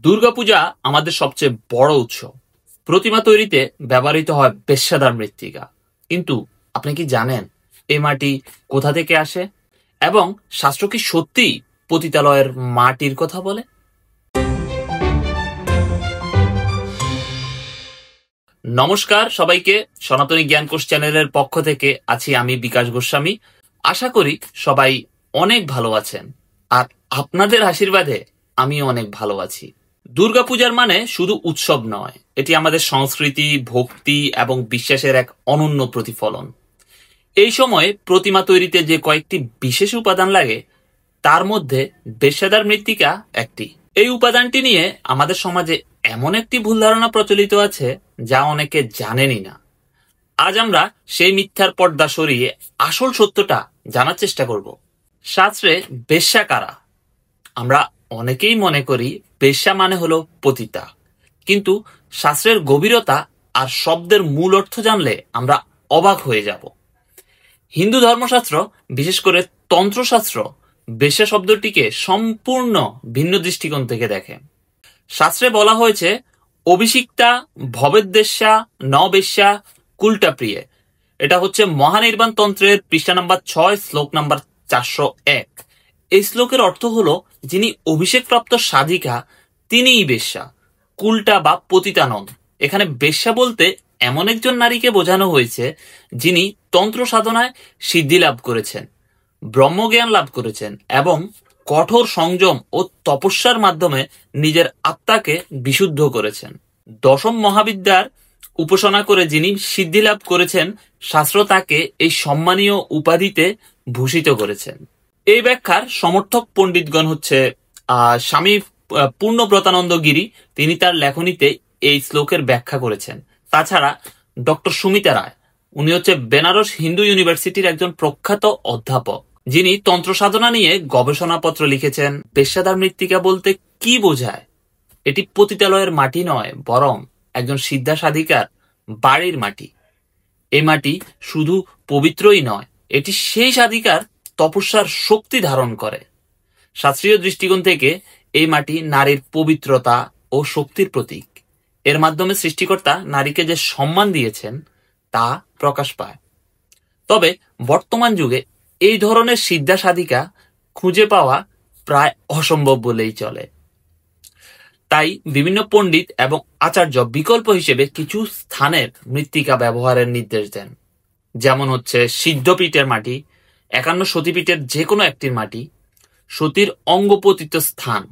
দুর্গাপূজা আমাদের সবচেয়ে বড় উৎসব। প্রতিমা তৈরিতে ব্যবহৃত হয় পেশাদার মৃত্তিকা। কিন্তু আপনি কি জানেন এই মাটি কোথা থেকে আসে এবং শাস্ত্র কি সত্যি পতিতালয়ের মাটির কথা বলে? নমস্কার সবাইকে, সনাতনী জ্ঞানকোষ চ্যানেলের পক্ষ থেকে আছি আমি বিকাশ গোস্বামী। আশা করি সবাই অনেক ভালো আছেন, আর আপনাদের আশীর্বাদে আমি অনেক ভালো আছি। দুর্গাপূজার মানে শুধু উৎসব নয়, এটি আমাদের সংস্কৃতি, ভক্তি এবং বিশ্বাসের এক অনন্য প্রতিফলন। এই সময়ে প্রতিমা তৈরিতে যে কয়েকটি বিশেষ উপাদান লাগে তার মধ্যে পেশাদার মৃত্তিকা একটি। এই উপাদানটি নিয়ে আমাদের সমাজে এমন একটি ভুল ধারণা প্রচলিত আছে যা অনেকে জানেনই না। আজ আমরা সেই মিথ্যার পর্দা সরিয়ে আসল সত্যটা জানার চেষ্টা করব। শাস্ত্রে বেশ্যা কারা? আমরা অনেকেই মনে করি বেশ্যা মানে হলো পতিতা, কিন্তু শাস্ত্রের গভীরতা আর শব্দের মূল অর্থ জানলে আমরা অবাক হয়ে যাব। হিন্দু ধর্মশাস্ত্র, বিশেষ করে তন্ত্রশাস্ত্র, বেশ্যা শব্দটিকে সম্পূর্ণ ভিন্ন দৃষ্টিকোণ থেকে দেখে। শাস্ত্রে বলা হয়েছে অভিষিক্তা ভবেদ্বেশ্যা নবেশ্যা কুলটা প্রিয়ে। এটা হচ্ছে মহানির্বাণ তন্ত্রের পৃষ্ঠা নাম্বার 6, শ্লোক নাম্বার 401। এই শ্লোকের অর্থ হলো যিনি অভিষেকপ্রাপ্ত সাধিকা তিনিই বেশ্যা, কুলটা বা পতিতা নন। এখানে বেশ্যা বলতে এমন একজন নারীকে বোঝানো হয়েছে যিনি তন্ত্র সাধনায় সিদ্ধি লাভ করেছেন, ব্রহ্মজ্ঞান লাভ করেছেন এবং কঠোর সংযম ও তপস্যার মাধ্যমে নিজের আত্মাকে বিশুদ্ধ করেছেন। দশম মহাবিদ্যার উপাসনা করে যিনি সিদ্ধি লাভ করেছেন, শাস্ত্র তাকে এই সম্মানীয় উপাধিতে ভূষিত করেছেন। এই ব্যাখ্যার সমর্থক পণ্ডিতগণ হচ্ছে স্বামী পূর্ণব্রতানন্দ গিরি। তিনি তার লেখনীতে এই শ্লোকের ব্যাখ্যা করেছেন। তাছাড়া ডক্টর সুমিতা রায়, উনি হচ্ছে বেনারস হিন্দু ইউনিভার্সিটির একজন প্রখ্যাত অধ্যাপক, যিনি তন্ত্র সাধনা নিয়ে গবেষণাপত্র লিখেছেন। পেশাদার মৃত্তিকা বলতে কি বোঝায়? এটি পতিতালয়ের মাটি নয়, বরং একজন সিদ্ধা সাধিকার বাড়ির মাটি। এই মাটি শুধু পবিত্রই নয়, এটি সেই সাধিকার তপস্যার শক্তি ধারণ করে। শাস্ত্রীয় দৃষ্টিকোণ থেকে এই মাটি নারীর পবিত্রতা ও শক্তির প্রতীক। এর মাধ্যমে সৃষ্টিকর্তা নারীকে যে সম্মান দিয়েছেন তা প্রকাশ পায়। তবে বর্তমান যুগে এই ধরনের সিদ্ধা সাধিকা খুঁজে পাওয়া প্রায় অসম্ভব বলেই চলে। তাই বিভিন্ন পণ্ডিত এবং আচার্য বিকল্প হিসেবে কিছু স্থানের মৃত্তিকা ব্যবহারের নির্দেশ দেন, যেমন হচ্ছে সিদ্ধপীঠের মাটি, 51 সতীপীঠের যে কোনো একটির মাটি, সতীর অঙ্গপতিত স্থান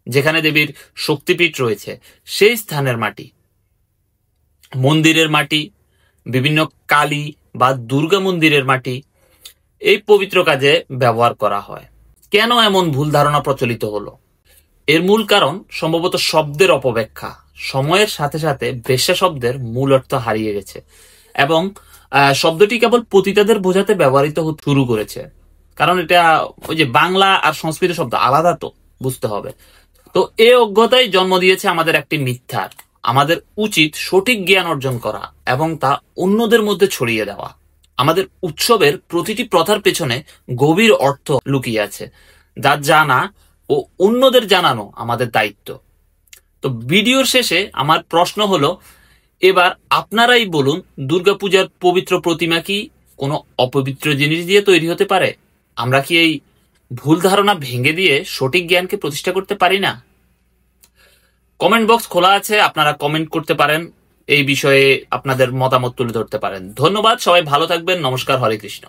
যেখানে দেবীর শক্তিপীঠ রয়েছে সেই স্থানের মাটি, মন্দিরের মাটি, বিভিন্ন কালী বা দুর্গা মন্দিরের মাটি এই পবিত্র কাজে ব্যবহার করা হয়। কেন এমন ভুল ধারণা প্রচলিত হলো? এর মূল কারণ সম্ভবত শব্দের অপব্যাখ্যা। সময়ের সাথে সাথে বেশ্যা শব্দের মূল অর্থ হারিয়ে গেছে এবং শব্দটি কেবল পতিতাদের বোঝাতে ব্যবহৃত হতে শুরু করেছে। কারণ এটা ওই যে বাংলা আর সংস্কৃত শব্দ আলাদা, তো বুঝতে হবে। তো এই অজ্ঞতাই জন্ম দিয়েছে আমাদের একটি মিথ্যার। আমাদের উচিত সঠিক জ্ঞান অর্জন করা এবং তা অন্যদের মধ্যে ছড়িয়ে দেওয়া। আমাদের উৎসবের প্রতিটি প্রথার পেছনে গভীর অর্থ লুকিয়ে আছে, যা জানা ও অন্যদের জানানো আমাদের দায়িত্ব। তো ভিডিওর শেষে আমার প্রশ্ন হলো, এবার আপনারাই বলুন, দুর্গাপূজার পবিত্র প্রতিমা কি কোনো অপবিত্র জিনিস দিয়ে তৈরি হতে পারে? আমরা কি এই ভুল ধারণা ভেঙে দিয়ে সঠিক জ্ঞানকে প্রতিষ্ঠা করতে পারি না? কমেন্ট বক্স খোলা আছে, আপনারা কমেন্ট করতে পারেন, এই বিষয়ে আপনাদের মতামত তুলে ধরতে পারেন। ধন্যবাদ, সবাই ভালো থাকবেন। নমস্কার, হরে কৃষ্ণ।